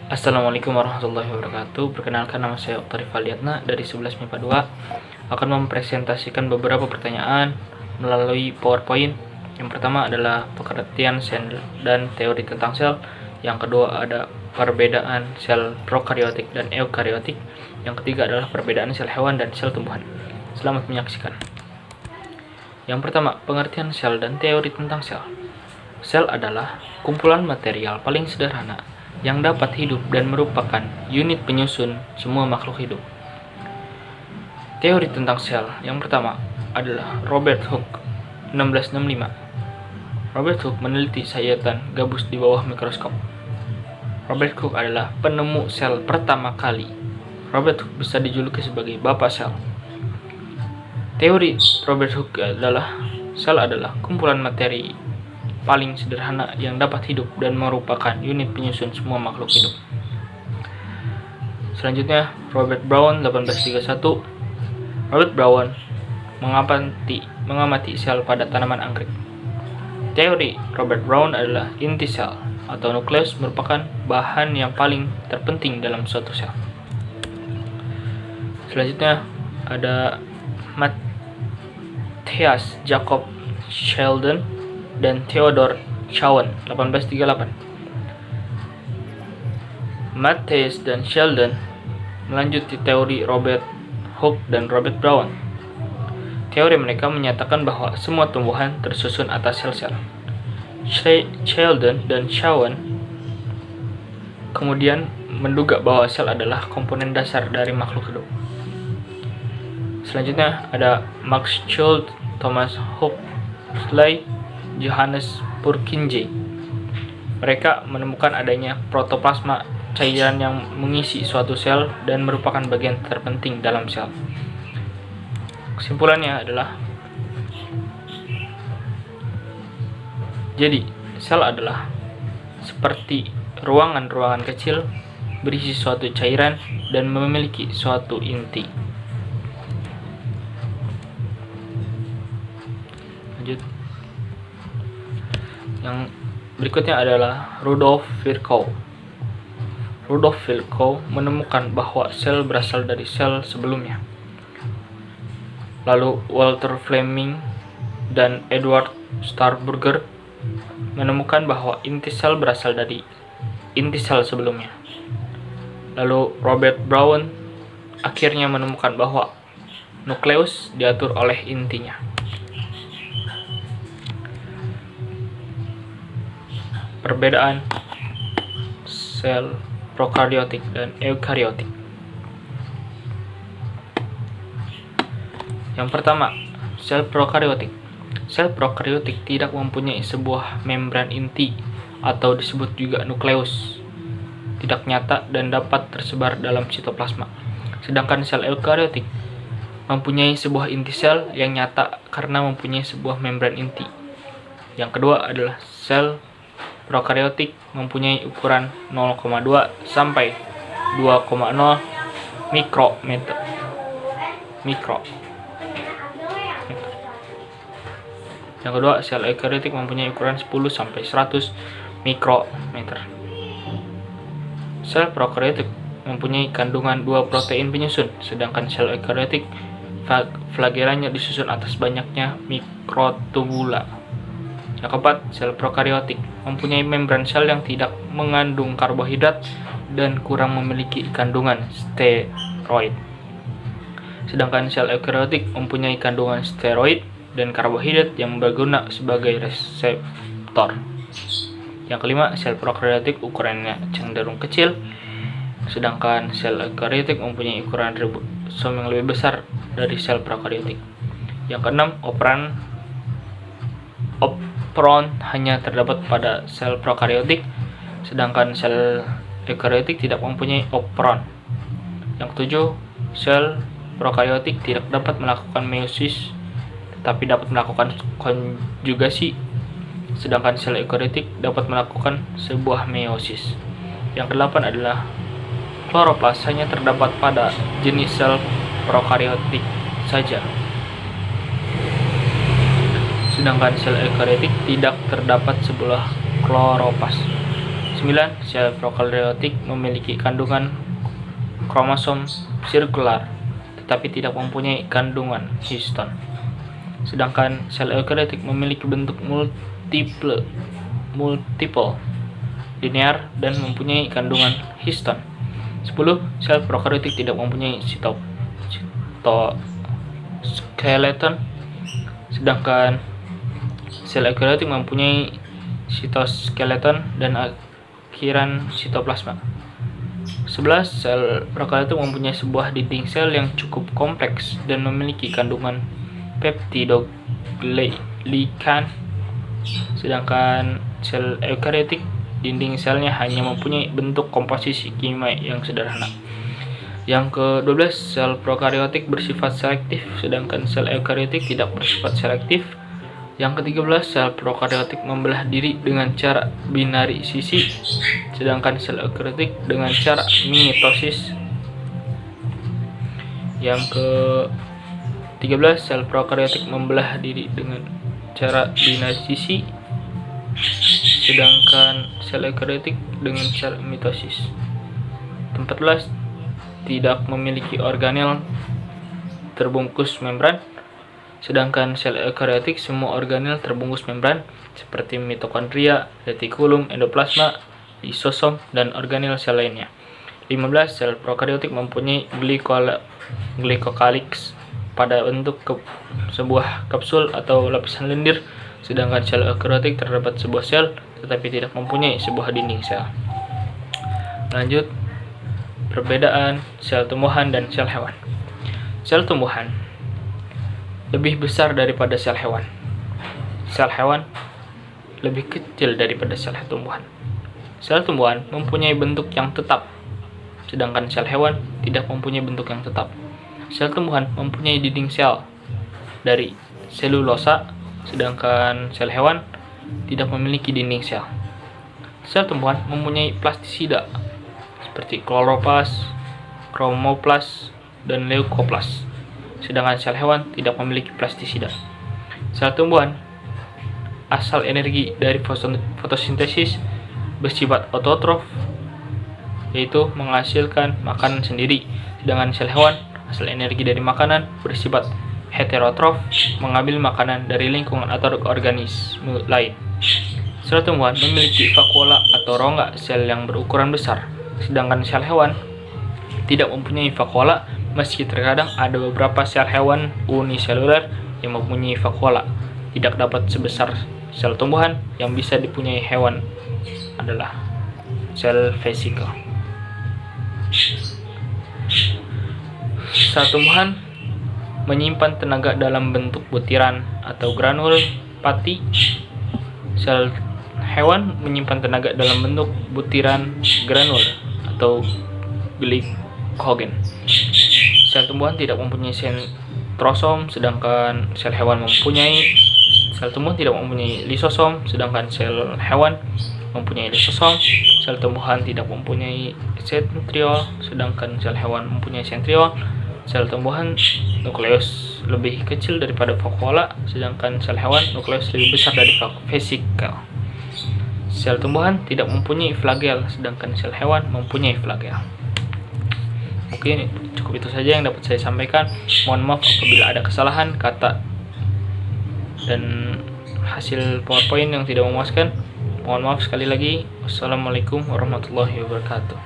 Assalamualaikum warahmatullahi wabarakatuh. Perkenalkan, nama saya Okta Rifaliatna dari 11 MIPA 2 akan mempresentasikan beberapa pertanyaan melalui PowerPoint. Yang pertama adalah pengertian sel dan teori tentang sel. Yang kedua ada perbedaan sel prokariotik dan eukariotik. Yang ketiga adalah perbedaan sel hewan dan sel tumbuhan. Selamat menyaksikan. Yang pertama, pengertian sel dan teori tentang sel. Sel adalah kumpulan material paling sederhana yang dapat hidup dan merupakan unit penyusun semua makhluk hidup. Teori tentang sel yang pertama adalah Robert Hooke, 1665. Robert Hooke meneliti sayatan gabus di bawah mikroskop. Robert Hooke adalah penemu sel pertama kali. Robert Hooke bisa dijuluki sebagai bapak sel. Teori Robert Hooke adalah sel adalah kumpulan materi paling sederhana yang dapat hidup dan merupakan unit penyusun semua makhluk hidup. Selanjutnya, Robert Brown, 1831. Robert Brown mengamati sel pada tanaman anggrek. Teori Robert Brown adalah inti sel atau nukleus merupakan bahan yang paling terpenting dalam suatu sel. Selanjutnya ada Matthias Jakob Sheldon dan Theodor Schwann, 1838. Matthias dan Sheldon melanjuti teori Robert Hooke dan Robert Brown. Teori mereka menyatakan bahwa semua tumbuhan tersusun atas sel-sel. Sheldon dan Schwann kemudian menduga bahwa sel adalah komponen dasar dari makhluk hidup. Selanjutnya ada Max Schultz, Thomas Huxley, Johannes Purkinje. Mereka menemukan adanya protoplasma, cairan yang mengisi suatu sel dan merupakan bagian terpenting dalam sel. Kesimpulannya adalah, jadi sel adalah seperti ruangan-ruangan kecil berisi suatu cairan dan memiliki suatu inti. Lanjut. Yang berikutnya adalah Rudolf Virchow. Rudolf Virchow menemukan bahwa sel berasal dari sel sebelumnya. Lalu Walter Fleming dan Edward Starburger menemukan bahwa inti sel berasal dari inti sel sebelumnya. Lalu Robert Brown akhirnya menemukan bahwa nukleus diatur oleh intinya. Perbedaan sel prokariotik dan eukariotik. Yang pertama, sel prokariotik. Sel prokariotik tidak mempunyai sebuah membran inti atau disebut juga nukleus, tidak nyata dan dapat tersebar dalam sitoplasma. Sedangkan sel eukariotik mempunyai sebuah inti sel yang nyata karena mempunyai sebuah membran inti. Yang kedua adalah sel prokariotik mempunyai ukuran 0,2 sampai 2,0 mikrometer. Yang kedua, sel eukariotik mempunyai ukuran 10 sampai 100 mikrometer. Sel prokariotik mempunyai kandungan 2 protein penyusun, sedangkan sel eukariotik flagelanya disusun atas banyaknya mikrotubula. Yang keempat, sel prokariotik mempunyai membran sel yang tidak mengandung karbohidrat dan kurang memiliki kandungan steroid. Sedangkan sel eukariotik mempunyai kandungan steroid dan karbohidrat yang berguna sebagai reseptor. Yang kelima, sel prokariotik ukurannya cenderung kecil, sedangkan sel eukariotik mempunyai ukuran ribosom yang lebih besar dari sel prokariotik. Yang keenam, operon hanya terdapat pada sel prokariotik, sedangkan sel eukariotik tidak mempunyai operon. Yang ketujuh, sel prokariotik tidak dapat melakukan meiosis, tetapi dapat melakukan konjugasi, sedangkan sel eukariotik dapat melakukan sebuah meiosis. Yang kedelapan adalah kloroplas hanya terdapat pada jenis sel prokariotik saja, sedangkan sel eukariotik tidak terdapat sebuah kloroplas. 9. Sel prokariotik memiliki kandungan kromosom sirkular tetapi tidak mempunyai kandungan histon. Sedangkan sel eukariotik memiliki bentuk multiple linear dan mempunyai kandungan histon. 10. Sel prokariotik tidak mempunyai cytoskeleton, sedangkan sel eukariotik mempunyai sitoskeleton dan akhiran sitoplasma. 11. Sel prokariotik mempunyai sebuah dinding sel yang cukup kompleks dan memiliki kandungan peptidoglican, sedangkan sel eukariotik dinding selnya hanya mempunyai bentuk komposisi kimia yang sederhana. Yang ke-12, sel prokariotik bersifat selektif, sedangkan sel eukariotik tidak bersifat selektif. Yang ke-13, sel prokariotik membelah diri dengan cara binari sisi, sedangkan sel eukariotik dengan cara mitosis. Yang ke-13, sel prokariotik membelah diri dengan cara binari sisi, sedangkan sel eukariotik dengan cara mitosis. 14. Tidak memiliki organel terbungkus membran, sedangkan sel eukariotik semua organel terbungkus membran seperti mitokondria, retikulum, endoplasma, lisosom, dan organel sel lainnya. 15. Sel prokariotik mempunyai glycocalyx pada bentuk sebuah kapsul atau lapisan lendir, sedangkan sel eukariotik terdapat sebuah sel tetapi tidak mempunyai sebuah dinding sel. Lanjut, perbedaan sel tumbuhan dan sel hewan. Sel tumbuhan lebih besar daripada sel hewan. Sel hewan lebih kecil daripada sel tumbuhan. Sel tumbuhan mempunyai bentuk yang tetap, sedangkan sel hewan tidak mempunyai bentuk yang tetap. Sel tumbuhan mempunyai dinding sel dari selulosa, sedangkan sel hewan tidak memiliki dinding sel. Sel tumbuhan mempunyai plastisida seperti kloroplas, kromoplas, dan leukoplas, sedangkan sel hewan tidak memiliki plastisida. Sel tumbuhan asal energi dari fotosintesis, bersifat autotrof, yaitu menghasilkan makanan sendiri, sedangkan sel hewan asal energi dari makanan, bersifat heterotrof, mengambil makanan dari lingkungan atau organisme lain. Sel tumbuhan memiliki vakuola atau rongga sel yang berukuran besar, sedangkan sel hewan tidak mempunyai vakuola, meski terkadang ada beberapa sel hewan uniseluler yang mempunyai vakuola. Tidak dapat sebesar sel tumbuhan. Yang bisa dipunyai hewan adalah sel vesikel. Sel tumbuhan menyimpan tenaga dalam bentuk butiran atau granul pati. Sel hewan menyimpan tenaga dalam bentuk butiran granul atau glikogen. Sel tumbuhan tidak mempunyai sentrosom, sedangkan sel hewan mempunyai. Sel tumbuhan tidak mempunyai lisosom, sedangkan sel hewan mempunyai lisosom. Sel tumbuhan tidak mempunyai sentriol, sedangkan sel hewan mempunyai sentriol. Sel tumbuhan nukleus lebih kecil daripada vakuola, sedangkan sel hewan nukleus lebih besar dari vesikel. Sel tumbuhan tidak mempunyai flagel, sedangkan sel hewan mempunyai flagel. Mungkin cukup itu saja yang dapat saya sampaikan. Mohon maaf apabila ada kesalahan kata dan hasil PowerPoint yang tidak memuaskan. Mohon maaf sekali lagi. Wassalamualaikum warahmatullahi wabarakatuh.